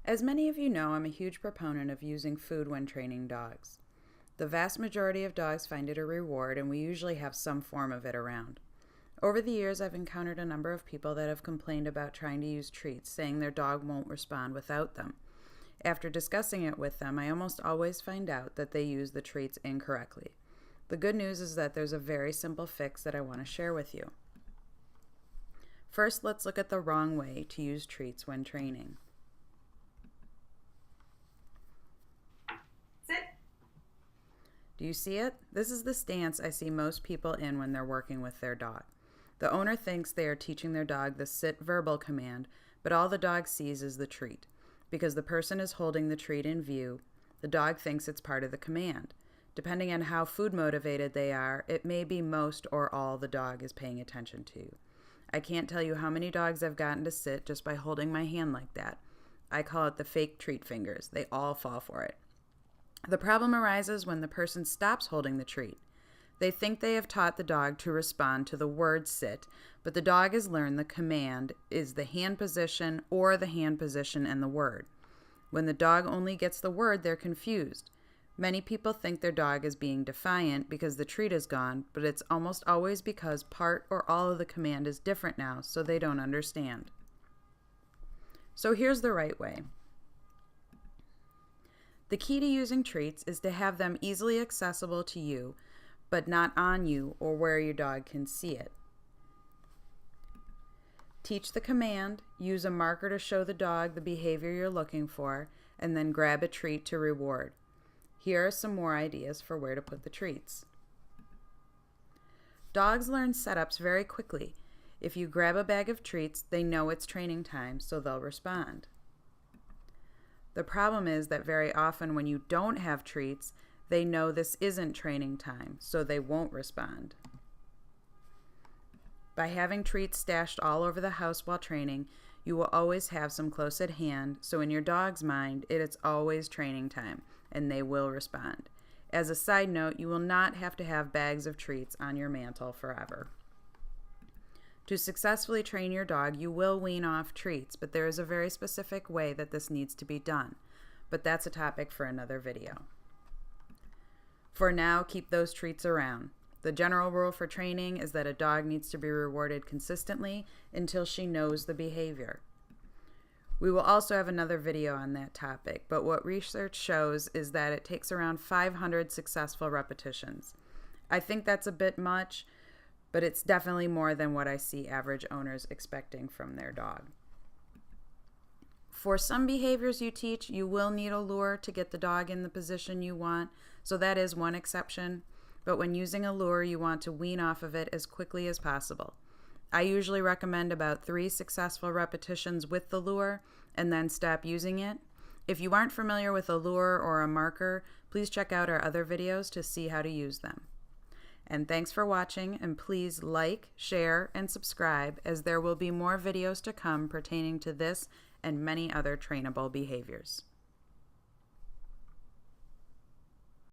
As many of you know, I'm a huge proponent of using food when training dogs. The vast majority of dogs find it a reward, and we usually have some form of it around. Over the years, I've encountered a number of people that have complained about trying to use treats, saying their dog won't respond without them. After discussing it with them, I almost always find out that they use the treats incorrectly. The good news is that there's a very simple fix that I want to share with you. First, let's look at the wrong way to use treats when training. Sit. Do you see it? This is the stance I see most people in when they're working with their dog. The owner thinks they are teaching their dog the sit verbal command, but all the dog sees is the treat. Because the person is holding the treat in view, the dog thinks it's part of the command. Depending on how food motivated they are, it may be most or all the dog is paying attention to. I can't tell you how many dogs I've gotten to sit just by holding my hand like that. I call it the fake treat fingers. They all fall for it. The problem arises when the person stops holding the treat. They think they have taught the dog to respond to the word sit, but the dog has learned the command is the hand position or the hand position and the word. When the dog only gets the word, they're confused. Many people think their dog is being defiant because the treat is gone, but it's almost always because part or all of the command is different now, so they don't understand. So here's the right way. The key to using treats is to have them easily accessible to you, but not on you or where your dog can see it. Teach the command, use a marker to show the dog the behavior you're looking for, and then grab a treat to reward. Here are some more ideas for where to put the treats. Dogs learn setups very quickly. If you grab a bag of treats, they know it's training time, so they'll respond. The problem is that very often when you don't have treats, they know this isn't training time, so they won't respond. By having treats stashed all over the house while training, you will always have some close at hand, so in your dog's mind, it's always training time, and they will respond. As a side note, you will not have to have bags of treats on your mantle forever. To successfully train your dog, you will wean off treats, but there is a very specific way that this needs to be done. But that's a topic for another video. For now, keep those treats around. The general rule for training is that a dog needs to be rewarded consistently until she knows the behavior. We will also have another video on that topic, but what research shows is that it takes around 500 successful repetitions. I think that's a bit much, but it's definitely more than what I see average owners expecting from their dog. For some behaviors you teach, you will need a lure to get the dog in the position you want, so that is one exception. But when using a lure, you want to wean off of it as quickly as possible. I usually recommend about 3 successful repetitions with the lure and then stop using it. If you aren't familiar with a lure or a marker, please check out our other videos to see how to use them. And thanks for watching, and please like, share, and subscribe, as there will be more videos to come pertaining to this and many other trainable behaviors.